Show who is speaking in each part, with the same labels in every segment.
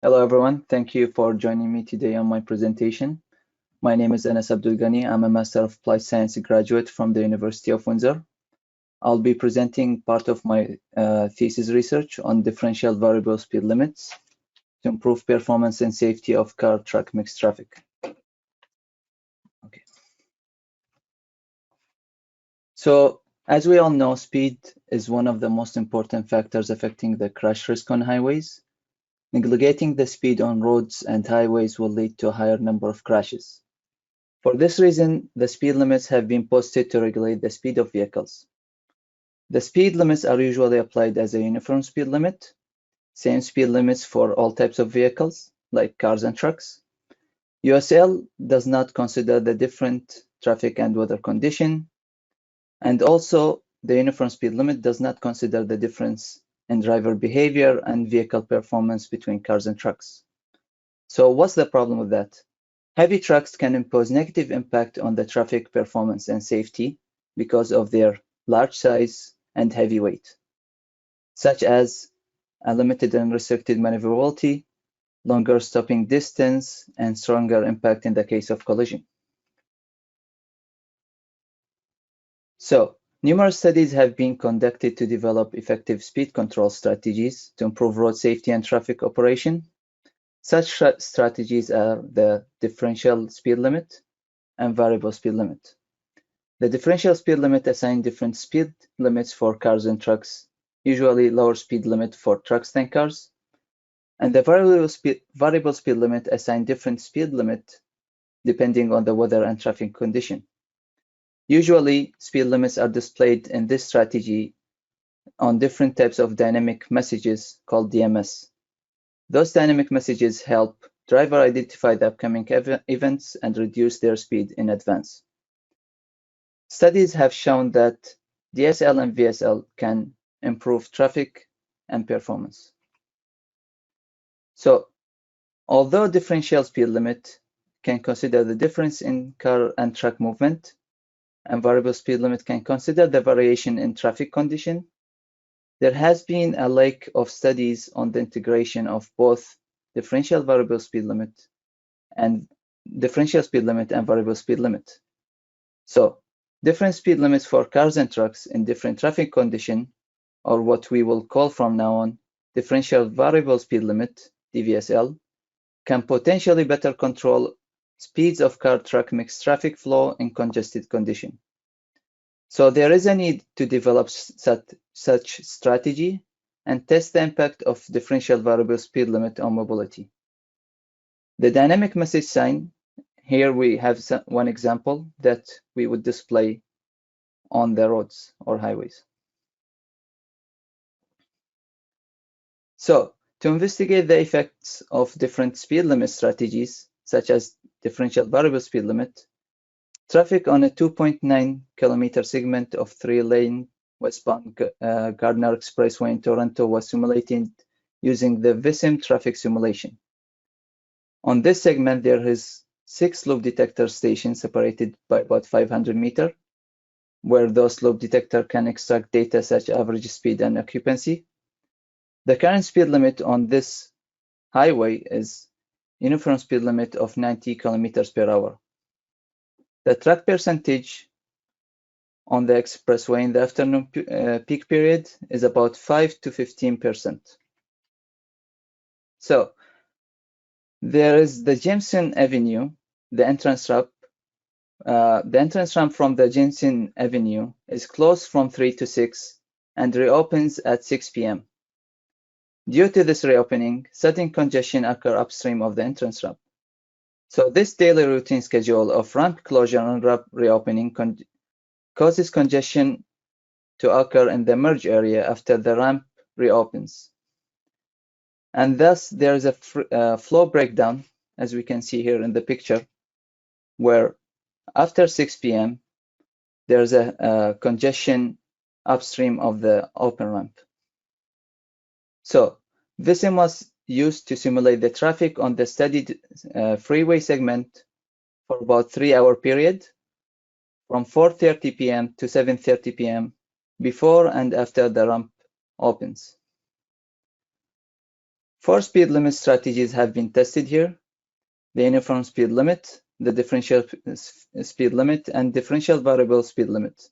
Speaker 1: Hello, everyone. Thank you for joining me today on my presentation. My name is Abdulghani. I'm a Master of Applied Science graduate from the University of Windsor. I'll be presenting part of my thesis research on differential variable speed limits to improve performance and safety of car-truck mixed traffic. Okay. So, as we all know, speed is one of the most important factors affecting the crash risk on highways. Neglecting the speed on roads and highways will lead to a higher number of crashes. For this reason, the speed limits have been posted to regulate the speed of vehicles. The speed limits are usually applied as a uniform speed limit, same speed limits for all types of vehicles, like cars and trucks. USL does not consider the different traffic and weather condition, and also the uniform speed limit does not consider the difference in driver behavior and vehicle performance between cars and trucks. So what's the problem with that? Heavy trucks can impose negative impact on the traffic performance and safety because of their large size and heavy weight, such as a limited and restricted maneuverability, longer stopping distance, and stronger impact in the case of collision. So, numerous studies have been conducted to develop effective speed control strategies to improve road safety and traffic operation. Such strategies are the differential speed limit and variable speed limit. The differential speed limit assigns different speed limits for cars and trucks, usually lower speed limit for trucks than cars. And the variable speed limit assigns different speed limit depending on the weather and traffic condition. Usually, speed limits are displayed in this strategy on different types of dynamic messages called DMS. Those dynamic messages help driver identify the upcoming events and reduce their speed in advance. Studies have shown that DSL and VSL can improve traffic and performance. So, although differential speed limit can consider the difference in car and truck movement, and variable speed limit can consider the variation in traffic condition, there has been a lack of studies on the integration of both differential speed limit and variable speed limit. So, different speed limits for cars and trucks in different traffic condition, or what we will call from now on differential variable speed limit, DVSL, can potentially better control speeds of car-truck mixed traffic flow in congested condition. So there is a need to develop such strategy and test the impact of differential variable speed limit on mobility. The dynamic message sign, here we have one example that we would display on the roads or highways. So to investigate the effects of different speed limit strategies, such as differential variable speed limit, traffic on a 2.9 kilometer segment of 3-lane westbound Gardner Expressway in Toronto was simulated using the VISIM traffic simulation. On this segment, there is 6 loop detector stations separated by about 500 meters, where those loop detector can extract data such as average speed and occupancy. The current speed limit on this highway is uniform speed limit of 90 kilometers per hour. The track percentage on the expressway in the afternoon peak period is about 5 to 15%. So there is the Jameson Avenue, the entrance ramp. The entrance ramp from the Jameson Avenue is closed from 3 to 6 and reopens at 6 p.m. Due to this reopening, sudden congestion occurs upstream of the entrance ramp. So this daily routine schedule of ramp closure and ramp reopening causes congestion to occur in the merge area after the ramp reopens. And thus there is a flow breakdown, as we can see here in the picture, where after 6 p.m. there's a congestion upstream of the open ramp. So VISIM was used to simulate the traffic on the studied freeway segment for about 3-hour period from 4:30 p.m. to 7:30 p.m. before and after the ramp opens. 4 speed limit strategies have been tested here: the uniform speed limit, the differential speed limit, and differential variable speed limit.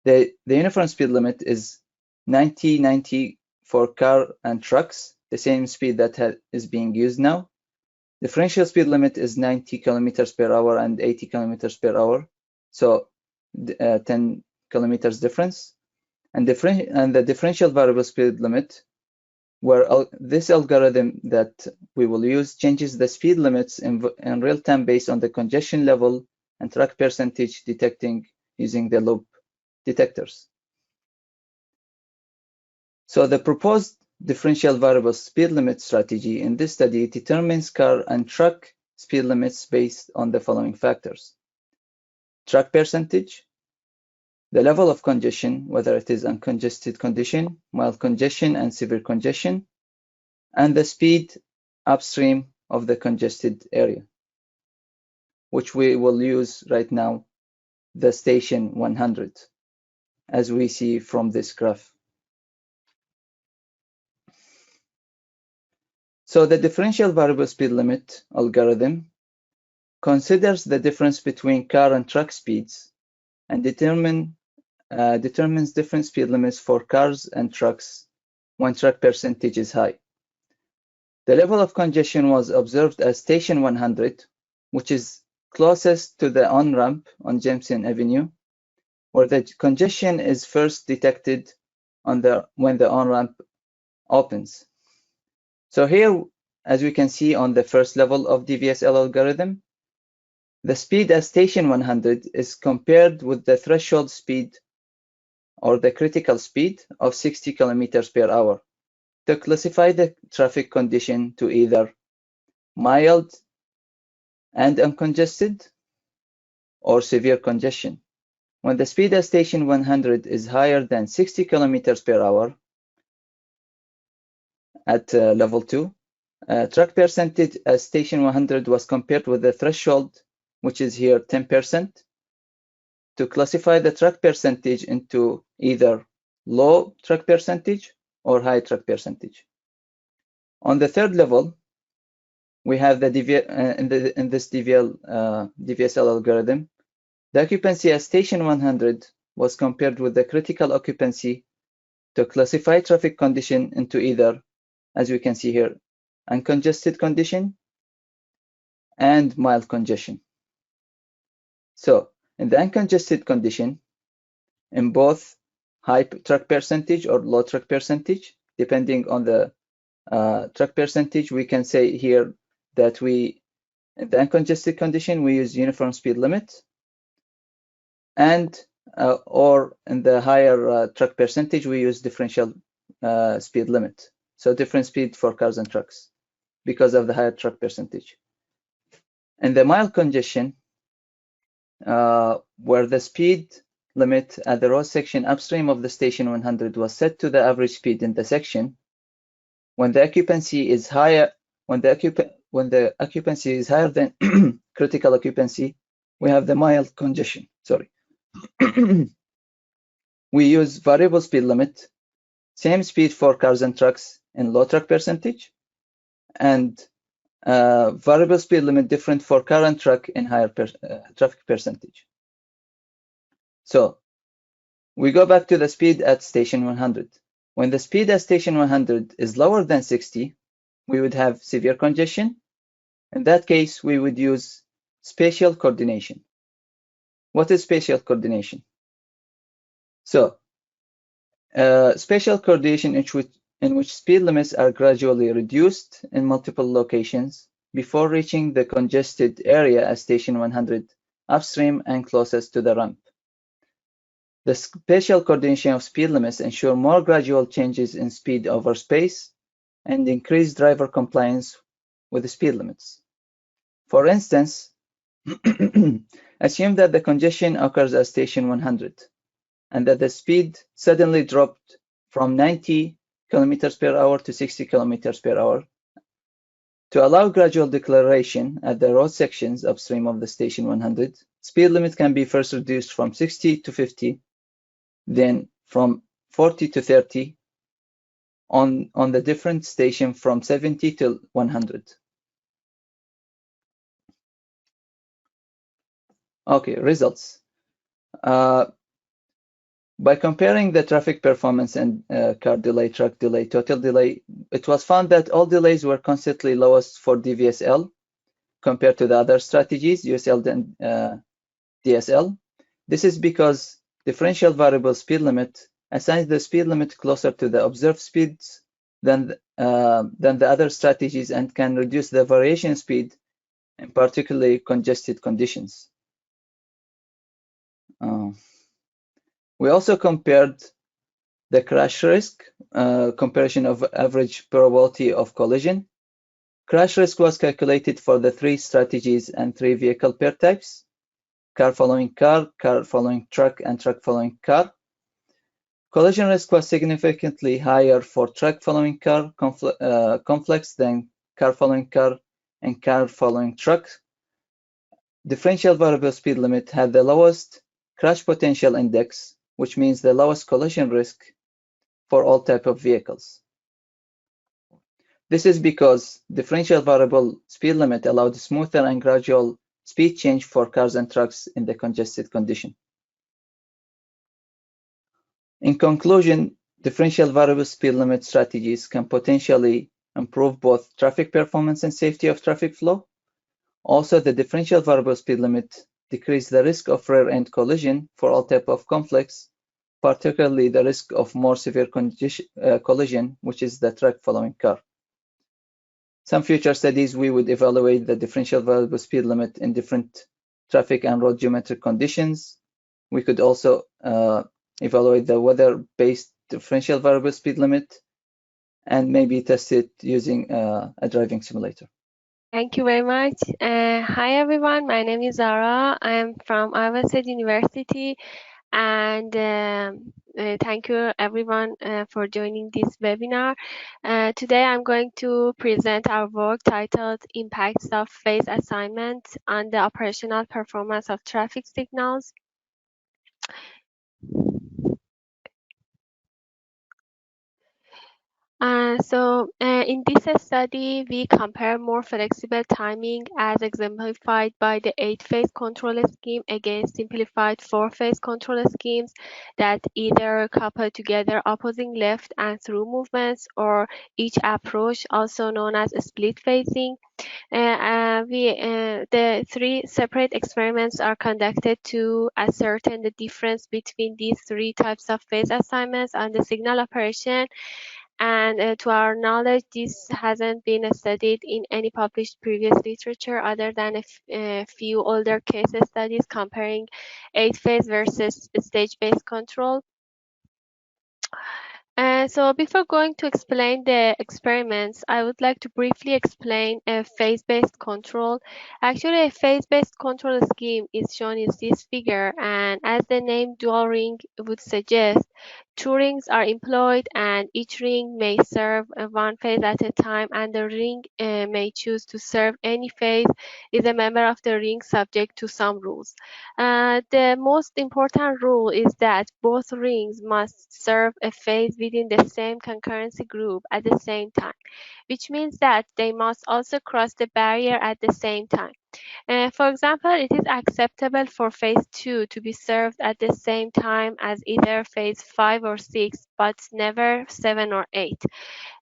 Speaker 1: The uniform speed limit is 90 for car and trucks, the same speed that is being used now. Differential speed limit is 90 kilometers per hour and 80 kilometers per hour, so 10 kilometers difference. And the differential variable speed limit, where this algorithm that we will use changes the speed limits in real time based on the congestion level and track percentage detecting using the loop detectors. So the proposed differential variable speed limit strategy in this study determines car and truck speed limits based on the following factors: track percentage, the level of congestion, whether it is uncongested condition, mild congestion, and severe congestion, and the speed upstream of the congested area, which we will use right now, the station 100, as we see from this graph. So the differential variable speed limit algorithm considers the difference between car and truck speeds and determines different speed limits for cars and trucks when track percentage is high. The level of congestion was observed as station 100, which is closest to the on-ramp on Jameson Avenue, where the congestion is first detected when the on-ramp opens. So here, as we can see on the first level of DVSL algorithm, the speed at station 100 is compared with the threshold speed or the critical speed of 60 kilometers per hour to classify the traffic condition to either mild and uncongested or severe congestion. When the speed at station 100 is higher than 60 kilometers per hour at level 2, track percentage at station 100 was compared with the threshold, which is here 10%, to classify the track percentage into either low track percentage or high track percentage. On the third level, we have the in this DVSL algorithm, the occupancy at station 100 was compared with the critical occupancy to classify traffic condition into either, as we can see here, uncongested condition and mild congestion. So in the uncongested condition, in both high track percentage or low track percentage, depending on the track percentage, we can say here that in the uncongested condition, we use uniform speed limit, and or in the higher track percentage, we use differential speed limit. So different speed for cars and trucks because of the higher track percentage. In the mild congestion, where the speed limit at the road section upstream of the station 100 was set to the average speed in the section, when the occupancy is higher, when the occupancy is higher than critical occupancy, we have the mild congestion. Sorry. We use variable speed limit, same speed for cars and trucks in low track percentage, and variable speed limit different for car and truck in higher traffic percentage. So we go back to the speed at station 100. When the speed at station 100 is lower than 60, we would have severe congestion. In that case, we would use spatial coordination. What is spatial coordination? So spatial coordination in which speed limits are gradually reduced in multiple locations before reaching the congested area at station 100 upstream and closest to the ramp. The spatial coordination of speed limits ensure more gradual changes in speed over space and increase driver compliance with the speed limits. For instance, assume that the congestion occurs at station 100 and that the speed suddenly dropped from 90 kilometers per hour to 60 kilometers per hour. To allow gradual deceleration at the road sections upstream of the station 100, speed limit can be first reduced from 60 to 50, then from 40 to 30, on the different station from 70 to 100. Okay, results. By comparing the traffic performance and car delay, truck delay, total delay, it was found that all delays were constantly lowest for DVSL compared to the other strategies, USL and DSL. This is because differential variable speed limit assigns the speed limit closer to the observed speeds than the other strategies and can reduce the variation speed in particularly congested conditions. We also compared the crash risk, comparison of average probability of collision. Crash risk was calculated for the 3 strategies and 3 vehicle pair types: car following car following truck, and truck following car. Collision risk was significantly higher for truck following car conflicts than car following car and car following truck. Differential variable speed limit had the lowest crash potential index, which means the lowest collision risk for all type of vehicles. This is because differential variable speed limit allowed smoother and gradual speed change for cars and trucks in the congested condition. In conclusion, differential variable speed limit strategies can potentially improve both traffic performance and safety of traffic flow. Also, the differential variable speed limit decreases the risk of rear-end collision for all types of conflicts, particularly the risk of more severe collision, which is the truck following car. Some future studies, we would evaluate the differential variable speed limit in different traffic and road geometric conditions. We could also evaluate the weather-based differential variable speed limit and maybe test it using a driving simulator.
Speaker 2: Thank you very much. Hi everyone, my name is Zahra. I am from Iowa State University, and thank you everyone for joining this webinar. Today I'm going to present our work titled Impacts of Phase Assignment on the Operational Performance of Traffic Signals. In this study, we compare more flexible timing as exemplified by the 8-phase control scheme against simplified 4-phase control schemes that either couple together opposing left and through movements, or each approach, also known as split phasing. The 3 separate experiments are conducted to ascertain the difference between these 3 types of phase assignments on the signal operation. And to our knowledge, this hasn't been studied in any published previous literature other than a few older case studies comparing 8-phase versus stage-based control. So before going to explain the experiments, I would like to briefly explain a phase-based control. Actually, a phase-based control scheme is shown in this figure, and as the name dual ring would suggest, 2 rings are employed, and each ring may serve one phase at a time, and the ring may choose to serve any phase is a member of the ring subject to some rules. The most important rule is that both rings must serve a phase within the same concurrency group at the same time, which means that they must also cross the barrier at the same time. For example, it is acceptable for phase 2 to be served at the same time as either phase 5 or 6, but never 7 or 8.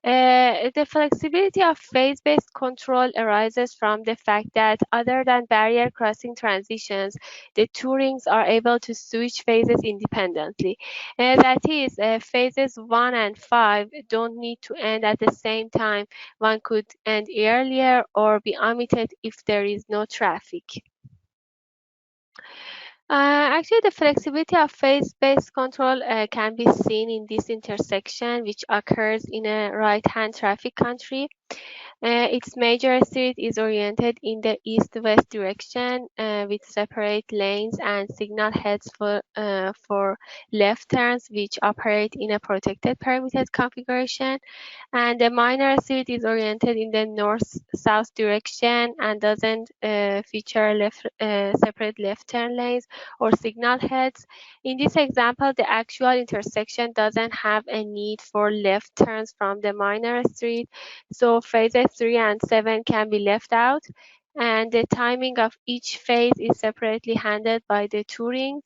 Speaker 2: The flexibility of phase-based control arises from the fact that other than barrier crossing transitions, the 2 rings are able to switch phases independently. That is, phases 1 and 5 don't need to end at the same time. One could end earlier or be omitted if there is no traffic. Actually, the flexibility of phase-based control can be seen in this intersection, which occurs in a right-hand traffic country. Its major street is oriented in the east-west direction with separate lanes and signal heads for left turns which operate in a protected permitted configuration. And the minor street is oriented in the north-south direction and doesn't feature separate left turn lanes or signal heads. In this example, the actual intersection doesn't have a need for left turns from the minor street, so phases 3 and 7 can be left out, and the timing of each phase is separately handled by the two rings.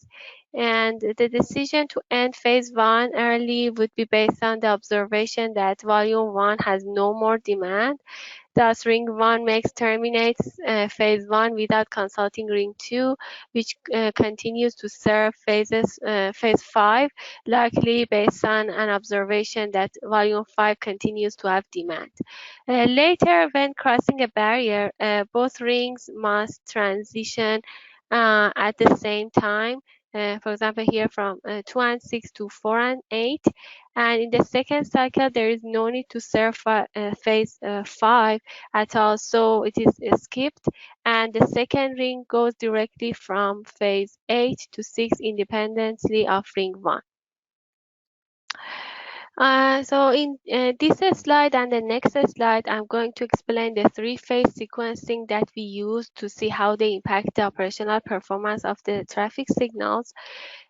Speaker 2: And the decision to end phase 1 early would be based on the observation that volume 1 has no more demand. Thus, ring 1 terminates phase 1 without consulting ring 2, which continues to serve phase 5, likely based on an observation that volume 5 continues to have demand. Later, when crossing a barrier, both rings must transition at the same time. For example, here from 2 and 6 to 4 and 8. And in the second cycle, there is no need to serve phase 5 at all, so it is skipped. And the second ring goes directly from phase 8 to 6 independently of ring 1. So in this slide and the next slide, I'm going to explain the three-phase sequencing that we use to see how they impact the operational performance of the traffic signals.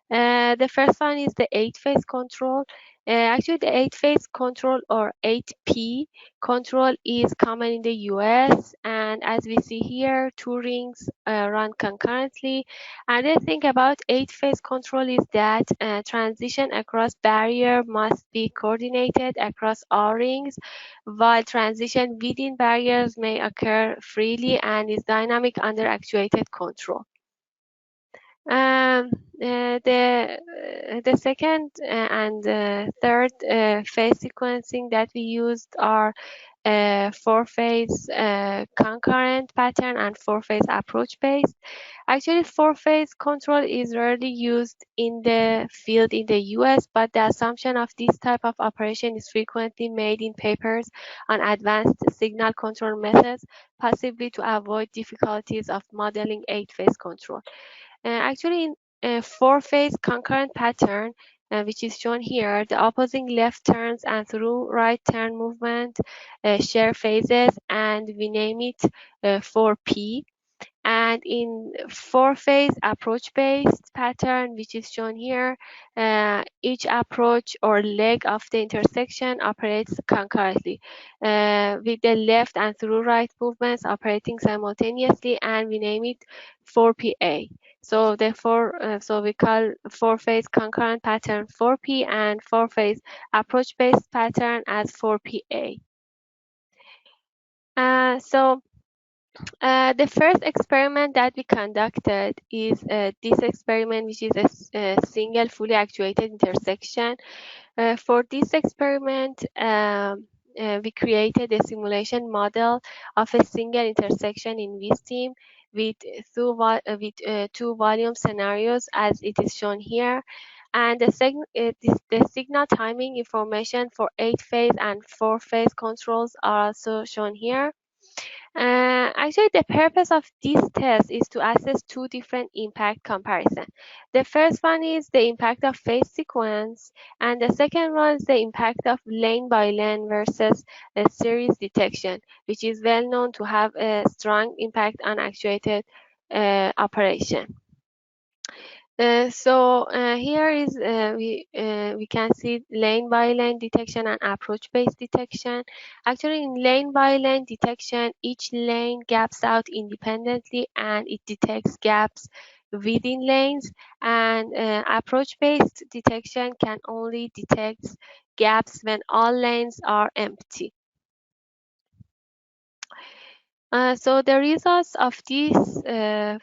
Speaker 2: The first one is the 8-phase control. Actually, the 8-phase control, or 8P control, is common in the US, and as we see here, two rings run concurrently. Another thing about 8-phase control is that transition across barrier must be coordinated across all rings, while transition within barriers may occur freely and is dynamic under actuated control. The second and third phase sequencing that we used are 4-phase concurrent pattern and 4-phase approach based. Actually, 4-phase control is rarely used in the field in the US, but the assumption of this type of operation is frequently made in papers on advanced signal control methods, possibly to avoid difficulties of modeling 8-phase control. Actually, in a 4-phase concurrent pattern, which is shown here, the opposing left turns and through right turn movement share phases, and we name it 4P. And in 4-phase approach-based pattern, which is shown here, each approach or leg of the intersection operates concurrently, with the left and through right movements operating simultaneously, and we name it 4PA. So so we call 4-phase concurrent pattern 4P and 4-phase approach-based pattern as 4PA. The first experiment that we conducted is this experiment, which is a single fully actuated intersection. For this experiment, we created a simulation model of a single intersection in vSTEAM with two volume scenarios, as it is shown here. And the signal timing information for 8-phase and 4-phase controls are also shown here. Actually, the purpose of this test is to assess two different impact comparison. The first one is the impact of phase sequence, and the second one is the impact of lane by lane versus a series detection, which is well known to have a strong impact on actuated operation. Here is we can see lane by lane detection and approach based detection. Actually, in lane by lane detection, each lane gaps out independently and it detects gaps within lanes, and approach based detection can only detect gaps when all lanes are empty. So the results of these, of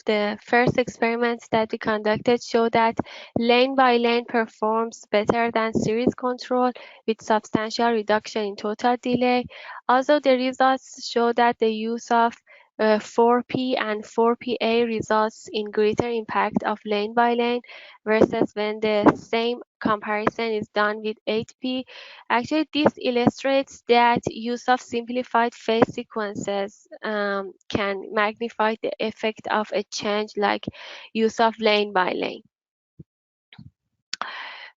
Speaker 2: the first experiments that we conducted show that lane by lane performs better than series control with substantial reduction in total delay. Also, the results show that the use of 4P and 4PA results in greater impact of lane by lane versus when the same comparison is done with 8P. Actually, this illustrates that use of simplified phase sequences can magnify the effect of a change like use of lane by lane.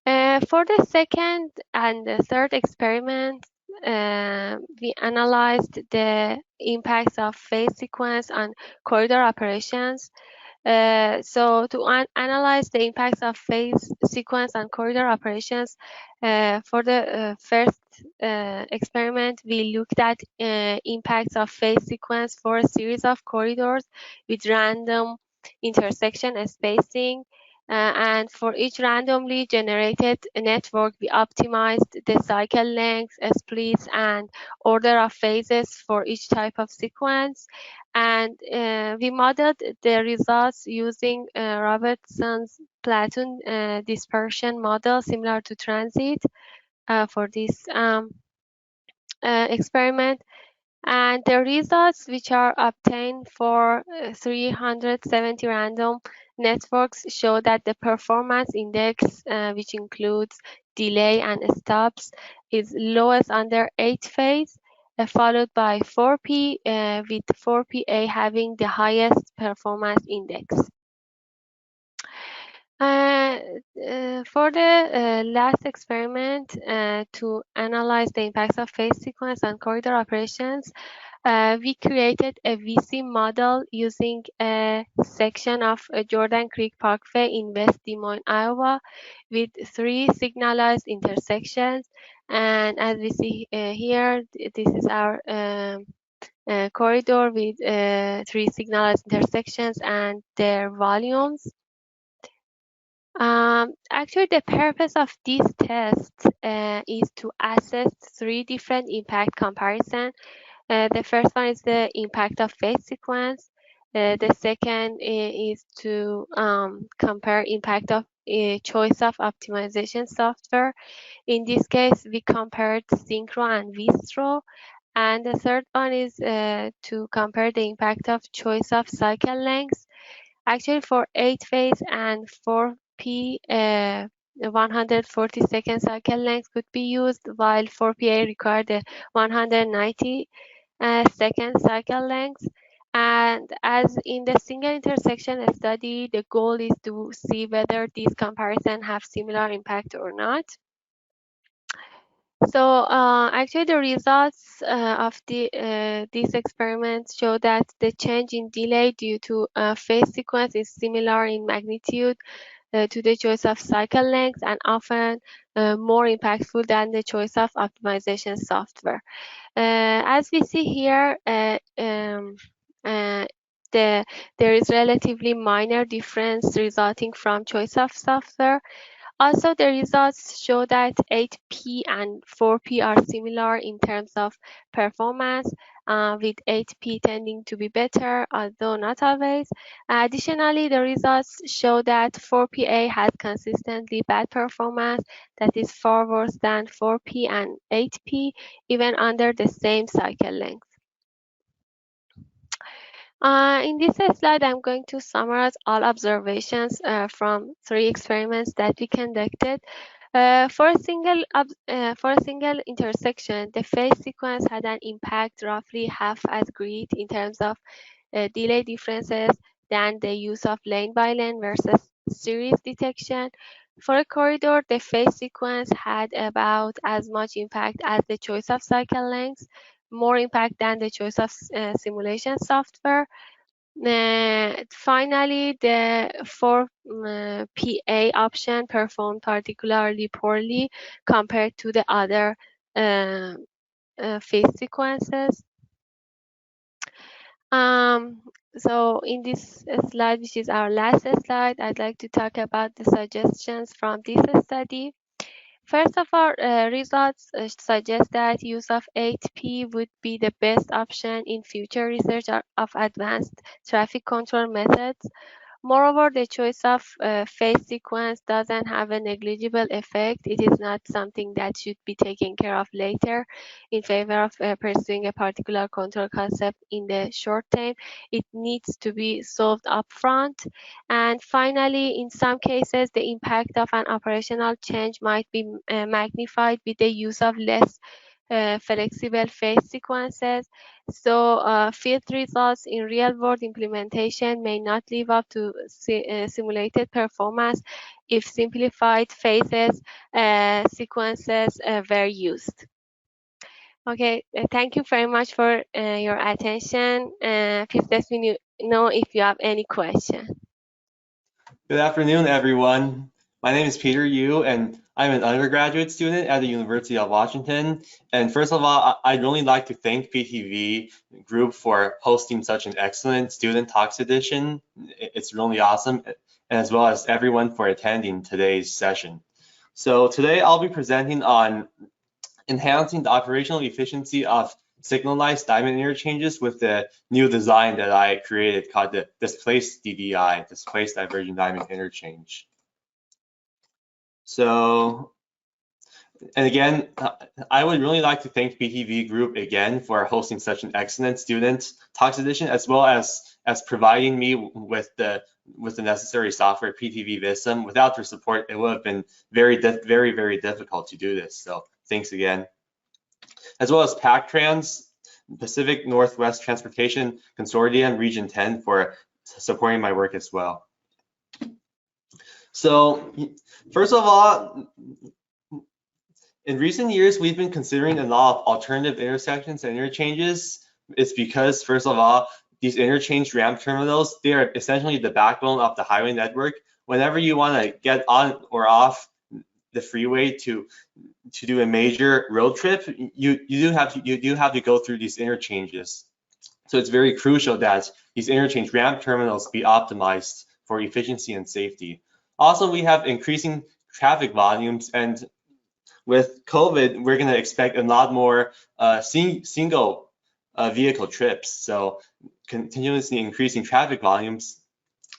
Speaker 2: For the second and the third experiment, we analyzed the impacts of phase sequence on corridor operations. So to analyze the impacts of phase sequence on corridor operations, for the first experiment, we looked at impacts of phase sequence for a series of corridors with random intersection spacing. And for each randomly generated network, we optimized the cycle length, splits, and order of phases for each type of sequence. And we modeled the results using Robertson's platoon dispersion model similar to transit for this experiment. And the results which are obtained for 370 random networks show that the performance index, which includes delay and stops, is lowest under 8 phase, followed by 4P, with 4PA having the highest performance index. For the last experiment, to analyze the impacts of phase sequence on corridor operations, we created a VC model using a section of Jordan Creek Parkway in West Des Moines, Iowa, with 3 signalized intersections. And as we see here, this is our corridor with 3 signalized intersections and their volumes. Actually, the purpose of this test is to assess 3 different impact comparisons. The first one is the impact of phase sequence. The second is to compare impact of choice of optimization software. In this case, we compared Synchro and Vistro. And the third one is to compare the impact of choice of cycle lengths. Actually, for 8 phase and 4P, 140-second cycle length could be used, while 4PA required a 190 second cycle length. And as in the single intersection study, the goal is to see whether these comparisons have similar impact or not. So actually, the results of these experiments show that the change in delay due to phase sequence is similar in magnitude to the choice of cycle length and often more impactful than the choice of optimization software. As we see here, there is relatively minor difference resulting from choice of software. Also, the results show that 8P and 4P are similar in terms of performance, with 8P tending to be better, although not always. Additionally, the results show that 4PA has consistently bad performance that is far worse than 4P and 8P, even under the same cycle length. In this slide, I'm going to summarize all observations from 3 experiments that we conducted. For a single intersection, the phase sequence had an impact roughly half as great in terms of delay differences than the use of lane by lane versus series detection. For a corridor, the phase sequence had about as much impact as the choice of cycle lengths, more impact than the choice of simulation software. Finally, the 4PA option performed particularly poorly compared to the other phase sequences. So in this slide, which is our last slide, I'd like to talk about the suggestions from this study. First of all, results suggest that use of 8P would be the best option in future research of advanced traffic control methods. Moreover, the choice of phase sequence doesn't have a negligible effect. It is not something that should be taken care of later in favor of pursuing a particular control concept in the short term. It needs to be solved upfront. And finally, in some cases, the impact of an operational change might be magnified with the use of less flexible phase sequences. So field results in real-world implementation may not live up to simulated performance if simplified phases sequences were used. Okay, thank you very much for your attention. Please let me know if you have any question.
Speaker 3: Good afternoon, everyone. My name is Peter Yu, and I'm an undergraduate student at the University of Washington. And first of all, I'd really like to thank PTV Group for hosting such an excellent student talks edition. It's really awesome, as well as everyone for attending today's session. So today I'll be presenting on enhancing the operational efficiency of signalized diamond interchanges with the new design that I created called the Displaced DVI, Displaced Diverging Diamond Interchange. So, and again, I would really like to thank PTV Group again for hosting such an excellent student talks edition, as well as providing me with the necessary software, PTV Vism. Without their support, it would have been very difficult to do this. So thanks again. As well as PACTRANS, Pacific Northwest Transportation Consortium, Region 10, for supporting my work as well. So first of all, in recent years, we've been considering a lot of alternative intersections and interchanges. It's because, first of all, these interchange ramp terminals, they are essentially the backbone of the highway network. Whenever you want to get on or off the freeway to do a major road trip, you do have to go through these interchanges. So it's very crucial that these interchange ramp terminals be optimized for efficiency and safety. Also, we have increasing traffic volumes, and with COVID, we're going to expect a lot more single vehicle trips. So continuously increasing traffic volumes.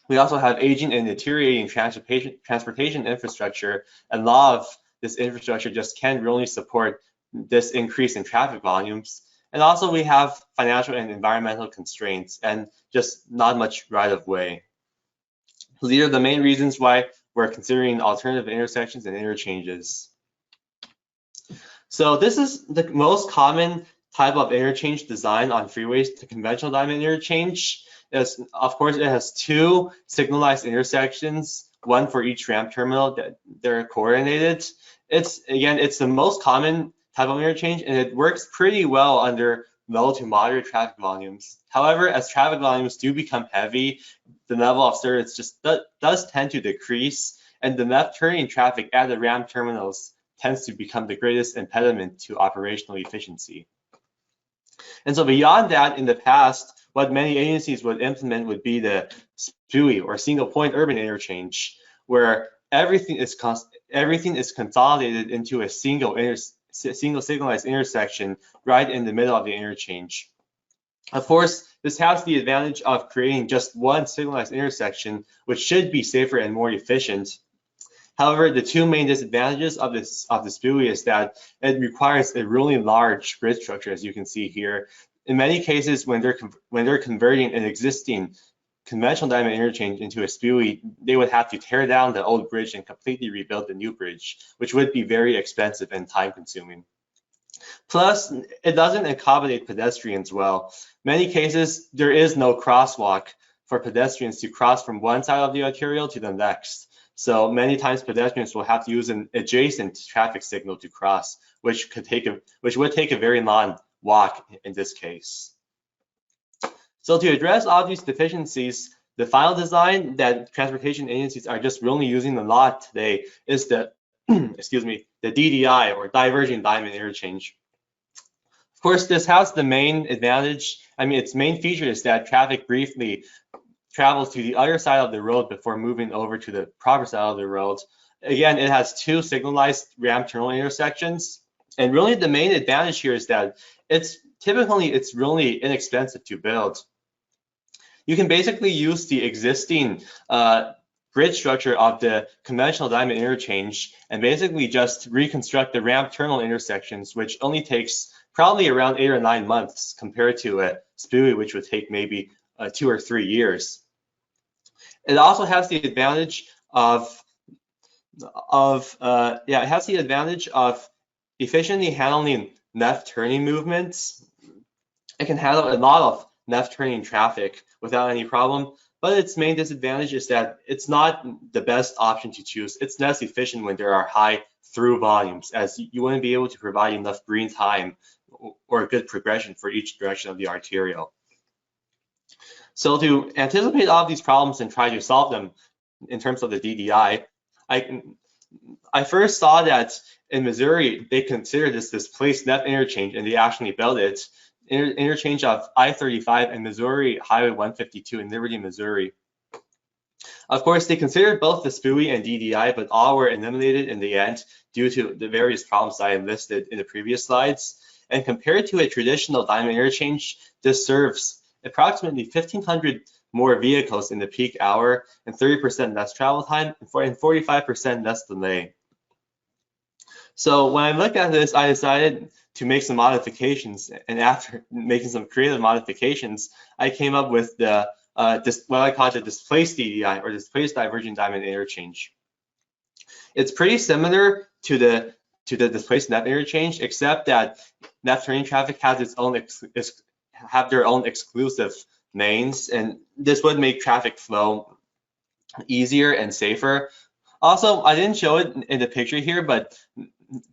Speaker 3: We also have aging and deteriorating transportation infrastructure, and a lot of this infrastructure just can't really support this increase in traffic volumes. And also we have financial and environmental constraints and just not much right of way. So these are the main reasons why we're considering alternative intersections and interchanges. So this is the most common type of interchange design on freeways, the conventional diamond interchange. Of course, it has two signalized intersections, one for each ramp terminal that they're coordinated. It's the most common type of interchange, and it works pretty well under low to moderate traffic volumes. However, as traffic volumes do become heavy, the level of service just does tend to decrease, and the left turning traffic at the ramp terminals tends to become the greatest impediment to operational efficiency. And so beyond that, in the past, what many agencies would implement would be the SPUI, or single point urban interchange, where everything is consolidated into a single signalized intersection right in the middle of the interchange. Of course, this has the advantage of creating just one signalized intersection, which should be safer and more efficient. However, the two main disadvantages of the SPUI is that it requires a really large grid structure, as you can see here. In many cases, when they're converting an existing conventional diamond interchange into a SPUI, they would have to tear down the old bridge and completely rebuild the new bridge, which would be very expensive and time-consuming. Plus, it doesn't accommodate pedestrians well. Many cases, there is no crosswalk for pedestrians to cross from one side of the arterial to the next. So many times pedestrians will have to use an adjacent traffic signal to cross, which would take a very long walk in this case. So to address all these deficiencies, the final design that transportation agencies are just really using a lot today is the the DDI, or Diverging Diamond Interchange. Of course, this has the main advantage. Its main feature is that traffic briefly travels to the other side of the road before moving over to the proper side of the road. Again, it has two signalized ramp terminal intersections. And really the main advantage here is that it's really inexpensive to build. you can basically use the existing grid structure of the conventional diamond interchange and basically just reconstruct the ramp terminal intersections, which only takes probably around 8 or 9 months compared to a SPUI, which would take maybe 2 or 3 years. It also has the advantage of efficiently handling left turning movements. It can handle a lot of left turning traffic without any problem, but its main disadvantage is that it's not the best option to choose. It's less efficient when there are high through volumes, as you wouldn't be able to provide enough green time or good progression for each direction of the arterial. So to anticipate all of these problems and try to solve them in terms of the DVI, I first saw that in Missouri, they considered this displaced net interchange, and they actually built it. Interchange of I-35 and Missouri Highway 152 in Liberty, Missouri. Of course, they considered both the SPUI and DVI, but all were eliminated in the end due to the various problems I listed in the previous slides. And compared to a traditional diamond interchange, this serves approximately 1,500 more vehicles in the peak hour and 30% less travel time and 45% less delay. So when I looked at this, I decided to make some modifications, and after making some creative modifications, I came up with the what I call the displaced DVI, or displaced diverging diamond interchange. It's pretty similar to the displaced net interchange, except that left turning traffic has its own have their own exclusive lanes, and this would make traffic flow easier and safer. Also, I didn't show it in the picture here, but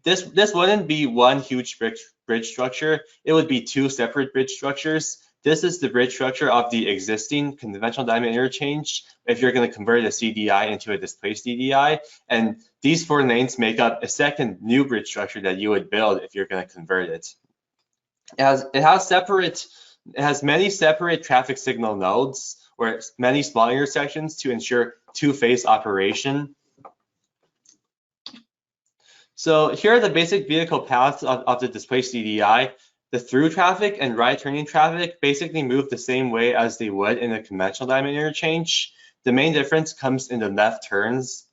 Speaker 3: this wouldn't be one huge bridge structure. It would be 2 separate bridge structures. This is the bridge structure of the existing conventional diamond interchange if you're going to convert a CDI into a displaced DVI. And these 4 lanes make up a second new bridge structure that you would build if you're going to convert it. It has many separate traffic signal nodes, or many small intersections to ensure 2-phase operation. So here are the basic vehicle paths of the displaced DVI. The through traffic and right turning traffic basically move the same way as they would in a conventional diamond interchange. The main difference comes in the left turns.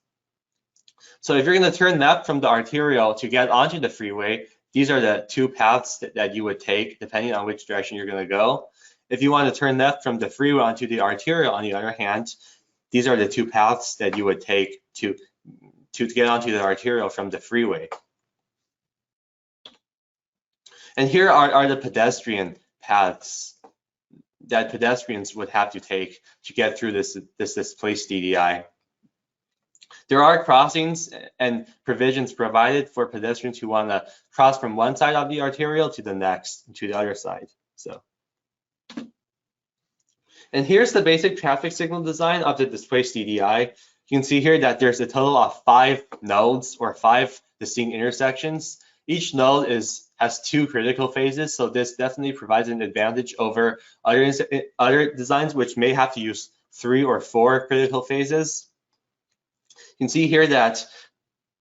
Speaker 3: So if you're going to turn left from the arterial to get onto the freeway, these are the 2 paths that you would take depending on which direction you're going to go. If you want to turn left from the freeway onto the arterial, on the other hand, these are the 2 paths that you would take to get onto the arterial from the freeway. And here are the pedestrian paths that pedestrians would have to take to get through this displaced DVI. There are crossings and provisions provided for pedestrians who want to cross from one side of the arterial to the next, to the other side. So, and here's the basic traffic signal design of the displaced DVI. You can see here that there's a total of 5 nodes, or 5 distinct intersections. Each node has 2 critical phases, so this definitely provides an advantage over other designs which may have to use 3 or 4 critical phases. You can see here that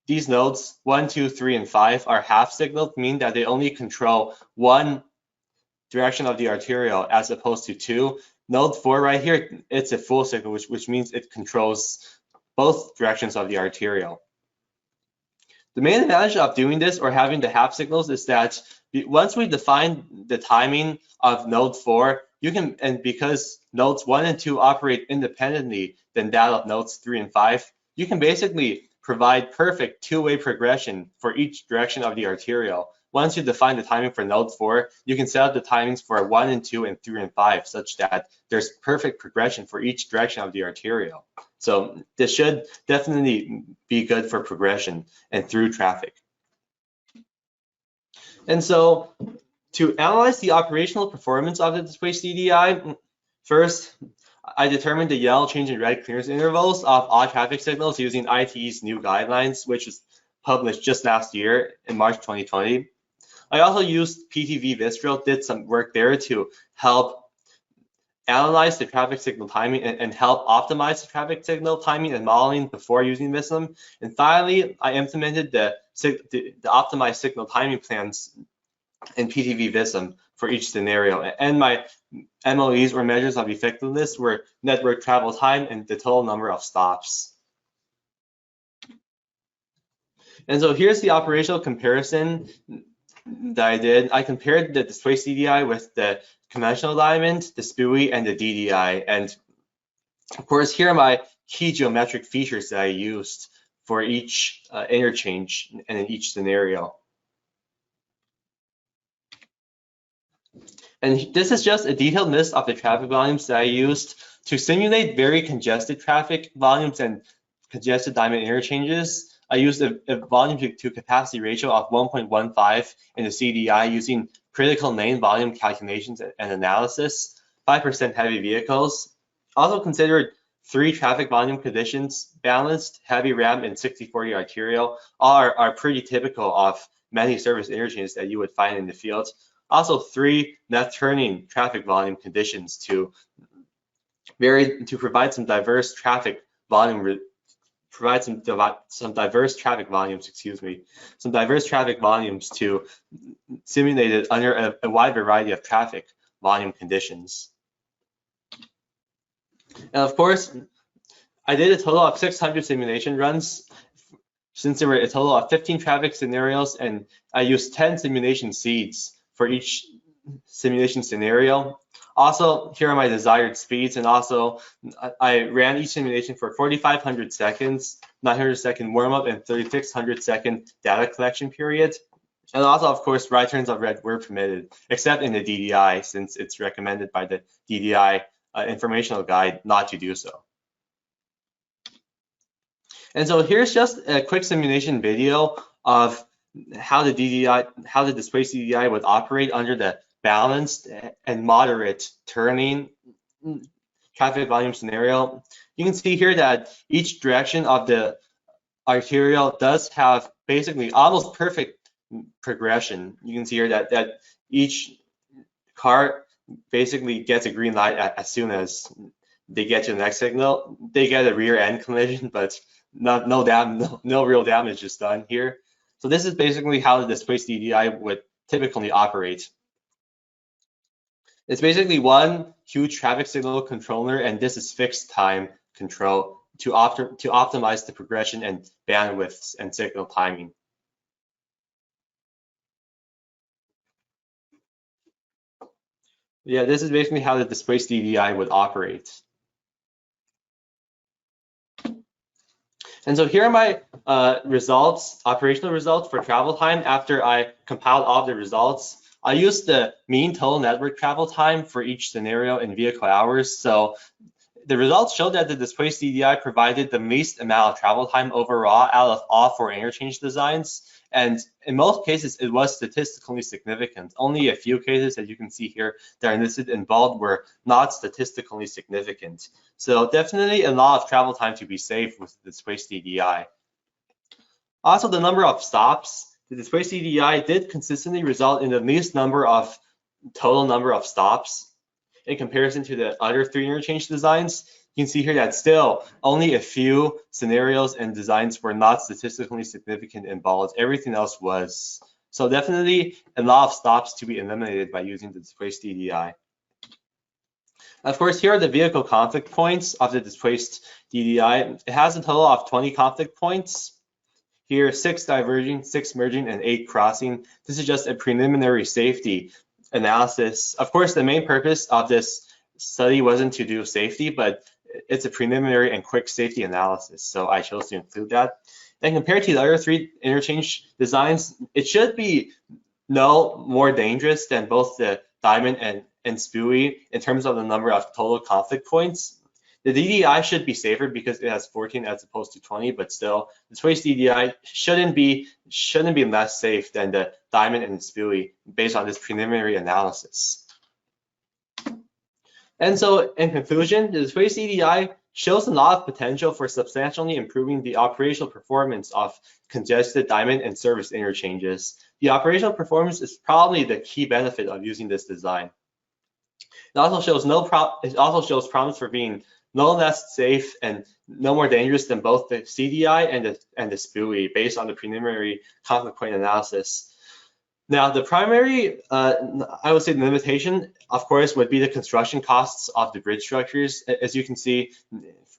Speaker 3: these nodes 1, 2, 3, and 5 are half signaled, meaning that they only control one direction of the arterial as opposed to 2. Node 4 right here, it's a full signal, which means it controls both directions of the arterial. The main advantage of doing this, or having the half signals, is that once we define the timing of node 4, you can, and because nodes 1 and 2 operate independently than that of nodes 3 and 5, you can basically provide perfect 2-way progression for each direction of the arterial. Once you define the timing for node 4, you can set up the timings for 1 and 2 and 3 and 5 such that there's perfect progression for each direction of the arterial. So this should definitely be good for progression and through traffic. And so to analyze the operational performance of the displaced DVI, first, I determined the yellow, change, and red clearance intervals of all traffic signals using ITE's new guidelines, which was published just last year in March 2020. I also used PTV Vistral, did some work there to help analyze the traffic signal timing and help optimize the traffic signal timing and modeling before using VISM. And finally, I implemented the optimized signal timing plans and PTV VISM for each scenario. And my MOEs, or measures of effectiveness, were network travel time and the total number of stops. And so here's the operational comparison that I did. I compared the displaced DDI with the conventional diamond, the SPUI, and the DDI. And of course, here are my key geometric features that I used for each interchange and in each scenario. And this is just a detailed list of the traffic volumes that I used to simulate very congested traffic volumes and congested diamond interchanges. I used a volume to capacity ratio of 1.15 in the CDI using critical lane volume calculations and analysis, 5% heavy vehicles. Also considered 3 traffic volume conditions: balanced, heavy ram, and 60/40 arterial. All are pretty typical of many service interchanges that you would find in the field. Also 3 left turning traffic volume conditions to provide some diverse traffic volume, some diverse traffic volumes to simulate it under a wide variety of traffic volume conditions. And of course, I did a total of 600 simulation runs, since there were a total of 15 traffic scenarios, and I used 10 simulation seeds for each simulation scenario. Also, here are my desired speeds, and also I ran each simulation for 4,500 seconds, 900-second warm-up, and 3,600-second data collection period. And also, of course, right turns of red were permitted, except in the DDI, since it's recommended by the DDI informational guide not to do so. And so here's just a quick simulation video of how the displaced DDI would operate under the balanced and moderate turning traffic volume scenario. You can see here that each direction of the arterial does have basically almost perfect progression. You can see here that each car basically gets a green light as soon as they get to the next signal. They get a rear end collision, but no real damage is done here. So this is basically how the displaced DDI would typically operate. It's basically one huge traffic signal controller, and this is fixed time control to optimize the progression and bandwidths and signal timing. Yeah, this is basically how the displaced DDI would operate. And so here are my operational results for travel time after I compiled all the results. I used the mean total network travel time for each scenario in vehicle hours. So the results showed that the displaced DDI provided the least amount of travel time overall out of all 4 interchange designs. And in most cases, it was statistically significant. Only a few cases, as you can see here, that are listed in bold, were not statistically significant. So definitely a lot of travel time to be saved with the displaced DDI. Also, the number of stops. The displaced DDI did consistently result in the least total number of stops in comparison to the other 3 interchange designs. You can see here that still only a few scenarios and designs were not statistically significant in bold. Everything else was. So definitely a lot of stops to be eliminated by using the displaced DDI. Of course, here are the vehicle conflict points of the displaced DDI. It has a total of 20 conflict points. Here, 6 diverging, 6 merging, and 8 crossing. This is just a preliminary safety analysis. Of course, the main purpose of this study wasn't to do safety, but it's a preliminary and quick safety analysis, so I chose to include that. And compared to the other 3 interchange designs, it should be no more dangerous than both the diamond and SPUI in terms of the number of total conflict points. The DDI should be safer because it has 14 as opposed to 20, but still, the displaced DDI shouldn't be less safe than the diamond and SPUI based on this preliminary analysis. And so, in conclusion, the displaced DDI shows a lot of potential for substantially improving the operational performance of congested diamond and service interchanges. The operational performance is probably the key benefit of using this design. It also shows promise for being no less safe and no more dangerous than both the CDI and the SPUI based on the preliminary conflict point analysis. Now, the primary, I would say the limitation, of course, would be the construction costs of the bridge structures. As you can see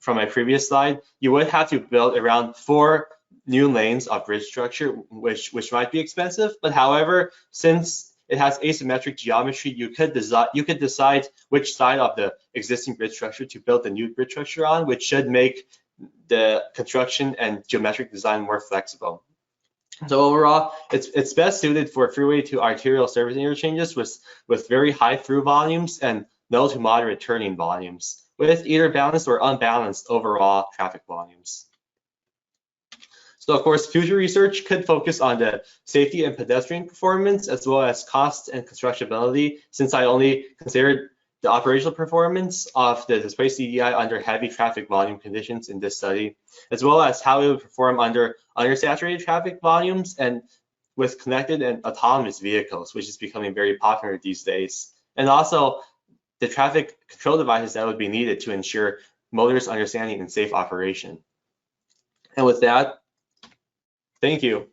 Speaker 3: from my previous slide, you would have to build around 4 new lanes of bridge structure, which might be expensive. But however, since it has asymmetric geometry, you could decide which side of the existing bridge structure to build the new bridge structure on, which should make the construction and geometric design more flexible. So overall, it's best suited for freeway to arterial service interchanges with very high through volumes and low to moderate turning volumes, with either balanced or unbalanced overall traffic volumes. So of course, future research could focus on the safety and pedestrian performance, as well as cost and constructability, since I only considered the operational performance of the displaced DVI under heavy traffic volume conditions in this study, as well as how it would perform under undersaturated traffic volumes and with connected and autonomous vehicles, which is becoming very popular these days. And also the traffic control devices that would be needed to ensure motorist understanding and safe operation. And with that, thank you.